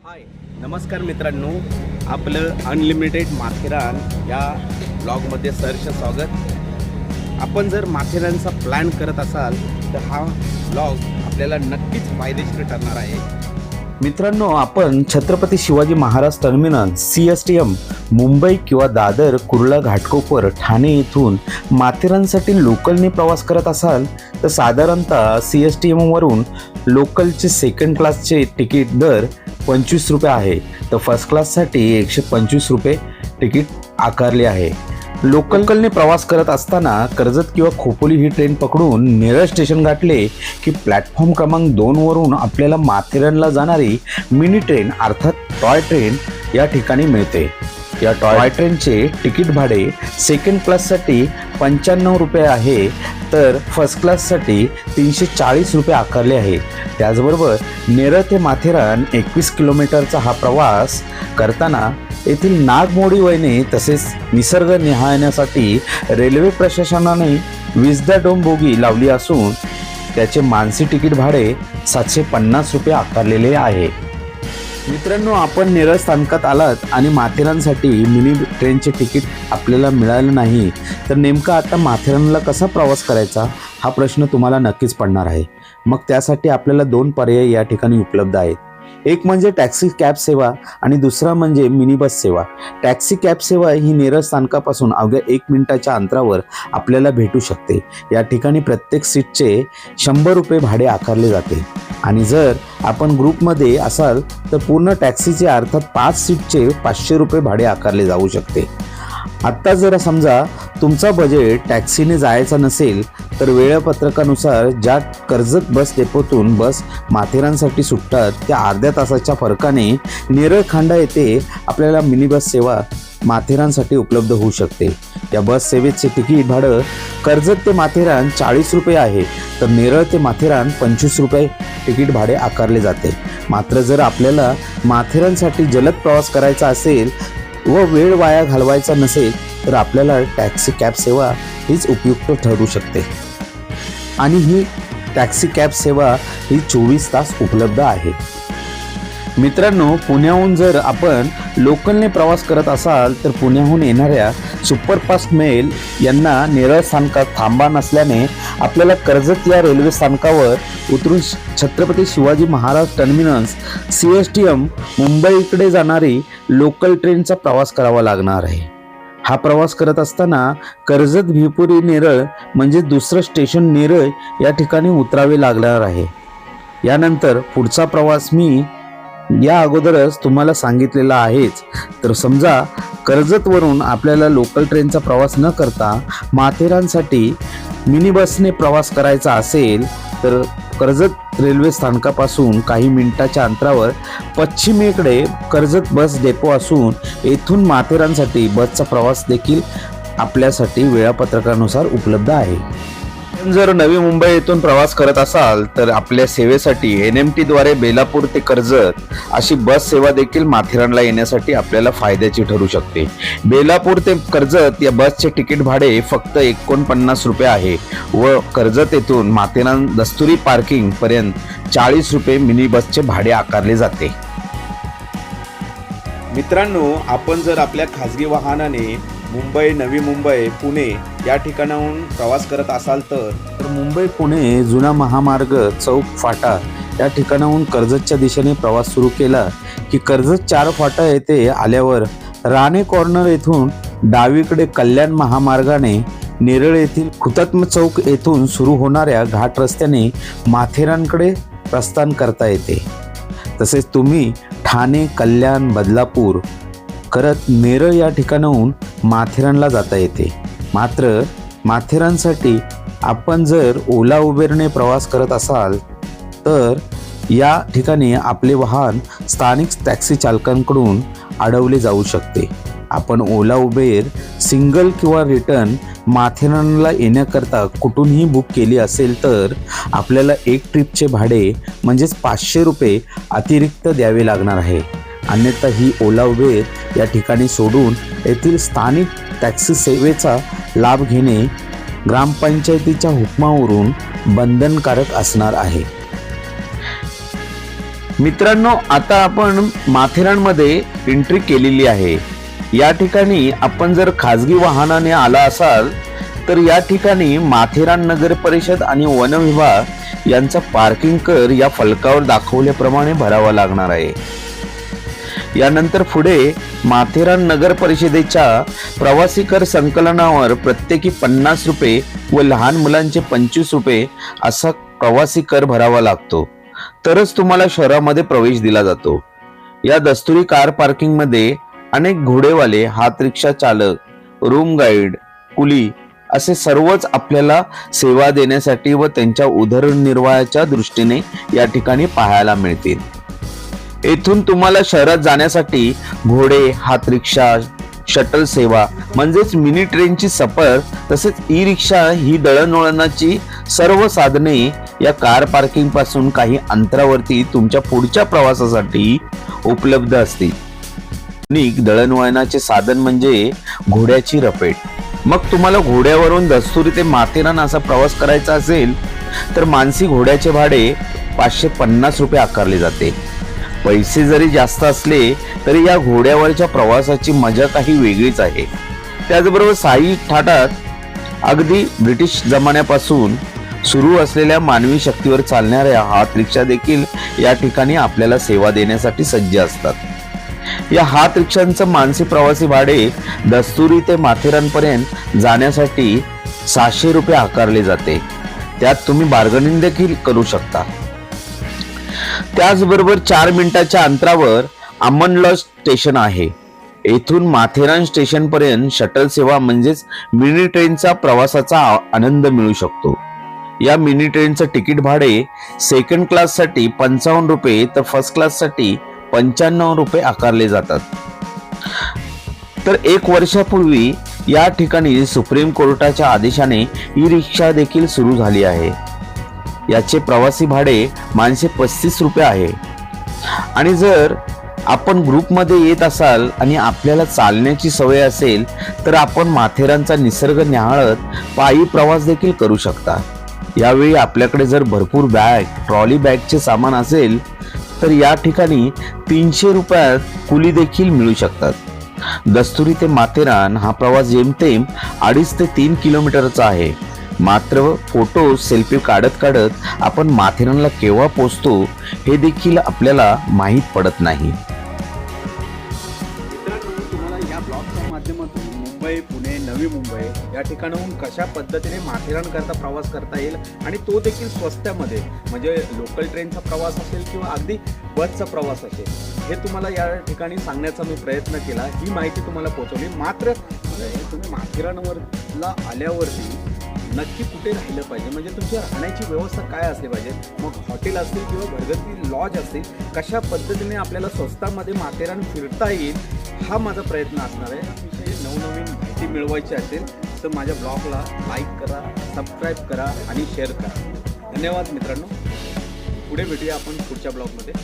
हाय नमस्कार मित्रांनो, आपलं अनलिमिटेड माथेरान या ब्लॉगमध्ये सहर्ष स्वागत। आपण जर माथेरानचा प्लॅन करत असाल तर हा ब्लॉग आपल्याला नक्कीच फायदेशीर ठरणार आहे। मित्रांनो, आपण छत्रपती शिवाजी महाराज टर्मिनस CSTM मुंबई किंवा दादर, कुर्ला, घाटकोपर, ठाणे येथून माथेरानसाठी लोकलने प्रवास करत असाल तर साधारणतः CSTM वरून लोकलचे सेकंड क्लासचे तिकीट दर 25 रुपये आहे, तर फर्स्ट क्लाससाठी 125 रुपये तिकीट आकारले आहे। लोकलने प्रवास करत असताना कर्जत किंवा खोपोली ही ट्रेन पकडून नेरळ स्टेशन गाठले की प्लॅटफॉर्म क्रमांक 2 वरून आपल्याला माथेरानला जाणारी मिनी ट्रेन अर्थात टॉय ट्रेन या ठिकाणी मिळते। या टॉय ट्रेनचे तिकीट भाडे सेकंड क्लाससाठी 95 रुपये आहे, तर फर्स्ट क्लाससाठी 340 रुपये आकारले आहे। त्याचबरोबर नेरळ ते माथेरान 21 किलोमीटरचा हा प्रवास करताना येथील नागमोडी वळणे तसेच निसर्ग निहाळण्यासाठी रेल्वे प्रशासनाने विस्डा डोम बोगी लावली असून त्याचे मानसी तिकीट भाडे 750 रुपये आकारलेले आहे। मित्रांनो, आपण नेरळ स्थानकात आलात आणि माथेरानसाठी मिनी ट्रेनचे तिकीट आपल्याला मिळालं नाही तर नेमका आता माथेरानला कसा प्रवास करायचा हा प्रश्न तुम्हाला नक्कीच पडणार आहे। मग त्यासाठी आपल्याला 2 पर्याय या ठिकाणी उपलब्ध आहेत। एक म्हणजे टॅक्सी कॅब सेवा आणि दुसरा म्हणजे मिनी बस सेवा। टॅक्सी कॅब सेवा ही नेरळ स्थानकापासून अवघ्या 1 मिनिटाच्या अंतरावर आपल्याला भेटू शकते। या ठिकाणी प्रत्येक सीटचे 100 रुपये भाडे आकारले जाते आणि जर आपण ग्रुपमध्ये असाल तर पूर्ण टॅक्सीचे अर्थात 5 सीटचे 500 रुपये भाडे आकारले जाऊ शकते। आत्ता जर समजा तुमचा बजेट टॅक्सीने जायचा नसेल तर वेळापत्रकानुसार ज्या कर्जत बस डेपोतून बस माथेरानसाठी सुटतात त्या अर्ध्या तासाच्या फरकाने नेरळ खांडा येथे आपल्याला मिनी बस सेवा माथेरानसाठी उपलब्ध होऊ शकते। या बस सेवेचे तिकीट भाडं कर्जत ते माथेरान 40 रुपये आहे, तर नेरळ ते माथेरान 25 रुपये तिकीट भाडे आकारले जाते। मात्र जर आपल्याला माथेरानसाठी जलद प्रवास करायचा असेल व वेळ वाया घालवायचा नसेल तर आपल्याला टॅक्सी कॅब सेवा हीच उपयुक्त ठरू शकते आणि ही टॅक्सी कॅब सेवा ही 24 तास उपलब्ध आहे। मित्रांनो, पुण्याहून जर आपण लोकलने प्रवास करत असाल तर पुण्याहून येणाऱ्या सुपरफास्ट मेल यांना नेरळ स्थानकात थांबा नसल्याने आपल्याला कर्जत या रेल्वे स्थानकावर उतरून छत्रपती शिवाजी महाराज टर्मिनस CSTM मुंबईकडे जाणारी लोकल ट्रेनचा प्रवास करावा लागणार आहे। हा प्रवास करत असताना कर्जत भिपुरी नेरळ म्हणजे दुसरं स्टेशन नेरळ या ठिकाणी उतरावे लागणार आहे। यानंतर पुढचा प्रवास मी या अगोदरच तुम्हाला सांगितलेला आहेच। तर समजा कर्जतवरून आपल्याला लोकल ट्रेनचा प्रवास न करता माथेरानसाठी मिनी बसने प्रवास करायचा असेल तर कर्जत रेल्वे स्थानकापासून काही मिनिटाच्या अंतरावर पश्चिमेकडे कर्जत बस डेपो असून येथून माथेरानसाठी बसचा प्रवास देखील आपल्यासाठी वेळापत्रकानुसार उपलब्ध आहे। जर नवी मुंबई येथून प्रवास करत असाल तर आपल्या सेवेसाठी NMT द्वारे बेलापूर ते कर्जत अशी बस सेवा देखील माथेरानला येण्यासाठी आपल्याला फायद्याची ठरू शकते। बेलापूर ते कर्जत या बसचे तिकीट भाडे फक्त 49 रुपये आहे व कर्जत येथून माथेरान दस्तुरी पार्किंग पर्यंत 40 रुपये मिनी बसचे भाडे आकारले जाते। मित्रांनो, आपण जर आपल्या खाजगी वाहनाने मुंबई, नवी मुंबई, पुणे या ठिकाणाहून प्रवास करत असाल तर मुंबई पुणे जुना महामार्ग चौक फाटा या ठिकाणाहून कर्जतच्या दिशेने प्रवास सुरू केला की कर्जत 4 फाटा येथे आल्यावर राणे कॉर्नर येथून डावीकडे कल्याण महामार्गाने नेरळ येथील हुतात्मा चौक येथून सुरू होणाऱ्या घाट रस्त्याने माथेरानकडे प्रस्थान करता येते। तसेच तुम्ही ठाणे, कल्याण, बदलापूर करत नेरळ या ठिकाणाहून माथेरानला जाता येते। मात्र माथेरानसाठी आपण जर ओला उबेरने प्रवास करत असाल तर या ठिकाणी आपले वाहन स्थानिक टॅक्सी चालकांकडून अडवले जाऊ शकते। आपण ओला उबेर सिंगल किंवा रिटर्न माथेरानला येण्याकरता कुठूनही बुक केली असेल तर आपल्याला एक ट्रिपचे भाडे म्हणजेच 500 रुपये अतिरिक्त द्यावे लागणार आहे। अन्यथा ही ओला उबेर या ठिकाणी सोडून येथील स्थानिक टॅक्सी सेवेचा लाभ घेणे ग्रामपंचायतीच्या हुकमावरून बंधनकारक असणार आहे। मित्रांनो, आता आपण माथेरानमध्ये एंट्री केलेली आहे. या ठिकाणी आपण जर खाजगी वाहनाने आला असाल तर या ठिकाणी माथेरान नगर परिषद आणि वन विभाग यांचा पार्किंग कर या फलकावर दाखवल्याप्रमाणे भरावा लागणार आहे. यानंतर पुढे माथेरान नगर परिषदेच्या प्रवासी कर संकलनावर प्रत्येकी 50 रुपये व लहान मुलांचे 25 रुपये असा प्रवासी कर भरावा लागतो, तरच तुम्हाला शहरामध्ये प्रवेश दिला जातो. या दस्तुरी कार पार्किंग मध्ये अनेक घोडेवाले, हात रिक्षा चालक, रूम गाईड, कुली असे सर्वच आपल्याला सेवा देण्यासाठी व त्यांच्या उदरनिर्वाहाच्या दृष्टीने या ठिकाणी पाहायला मिळतील. येथून तुम्हाला शहरात जाण्यासाठी घोडे, हात रिक्षा, शटल सेवा म्हणजेच मिनी ट्रेनची सफर तसेच ई रिक्षा ही दळणवळणाची सर्व साधने या कार पार्किंग पासून काही अंतरावरती तुमच्या पुढच्या प्रवासासाठी उपलब्ध असतील. दळणवळणाचे साधन म्हणजे घोड्याची रपेट. मग तुम्हाला घोड्यावरून दस्तुरी ते माथेरान असा प्रवास करायचा असेल तर मानसी घोड्याचे भाडे 550 रुपये आकारले जाते. पैसे जरी जास्त असले तरी या घोड्यावरच्या प्रवासाची मजा काही वेगळीच आहे. त्याचबरोबर साई थाटात अगदी ब्रिटिश जमान्यापासून सुरू असलेल्या मानवी शक्तीवर चालणाऱ्या हात रिक्षा देखील या ठिकाणी आपल्याला सेवा देण्यासाठी सज्ज असतात. या हात रिक्षांचं मानसी प्रवासी भाडे दस्तुरी ते माथेरान पर्यंत जाण्यासाठी 600 रुपये आकारले जाते. त्यात तुम्ही बार्गेनिंग देखील करू शकता. त्याचबरोबर 4 मिनिटाच्या अंतरावर अमन लॉज स्टेशन आहे. येथून माथेरान स्टेशन पर्यंत शटल सेवा म्हणजेच मिनी ट्रेनचा प्रवासाचा आनंद मिळू शकतो. या मिनी ट्रेनचं तिकीट भाडे सेकंड क्लास साठी 55 रुपये तर फर्स्ट क्लास साठी 95 रुपये आकारले जातात. तर 1 वर्षापूर्वी या ठिकाणी सुप्रीम कोर्टाच्या आदेशाने ई रिक्षा देखील सुरू झाली आहे. याचे प्रवासी भाडे मानसे 35 रुपये आहे. आणि जर आपण ग्रुपमध्ये येत असाल आणि आपल्याला चालण्याची सवय असेल तर आपण माथेरानचा निसर्ग न्याहाळत पायी प्रवास देखील करू शकता. यावेळी आपल्याकडे जर भरपूर बॅग, ट्रॉली बॅगचे सामान असेल तर या ठिकाणी 300 रुपयात कुली देखील मिळू शकतात. दस्तुरी ते माथेरान हा प्रवास जेमतेम 2.5 ते 3 किलोमीटरचा आहे. मात्र फोटो, सेल्फी काढत आपण माथेरानला केव्हा पोहोचतो हे देखील आपल्याला माहीत पडत नाही. तुम्हाला या ब्लॉगच्या माध्यमातून मुंबई, पुणे, नवी मुंबई या ठिकाणाहून कशा पद्धतीने माथेरान करता प्रवास करता येईल आणि तो देखील स्वस्तामध्ये, म्हणजे लोकल ट्रेनचा प्रवास असेल किंवा अगदी बसचा प्रवास असेल, हे तुम्हाला या ठिकाणी सांगण्याचा मी प्रयत्न केला. ही माहिती तुम्हाला पोहोचवली. मात्र तुम्ही माथेरानवरला आल्यावरती नक्की कुठे राहिलं पाहिजे, म्हणजे तुमची राहण्याची व्यवस्था काय असली पाहिजे, मग हॉटेल असतील किंवा घरगुती लॉज असतील, कशा पद्धतीने आपल्याला स्वस्तामध्ये माथेरान फिरता येईल हा माझा प्रयत्न असणार आहे. अतिशय नवनवीन माहिती मिळवायची असेल तर माझ्या ब्लॉगला लाईक करा, सबस्क्राईब करा आणि शेअर करा. धन्यवाद मित्रांनो. पुढे भेटूया आपण पुढच्या ब्लॉगमध्ये.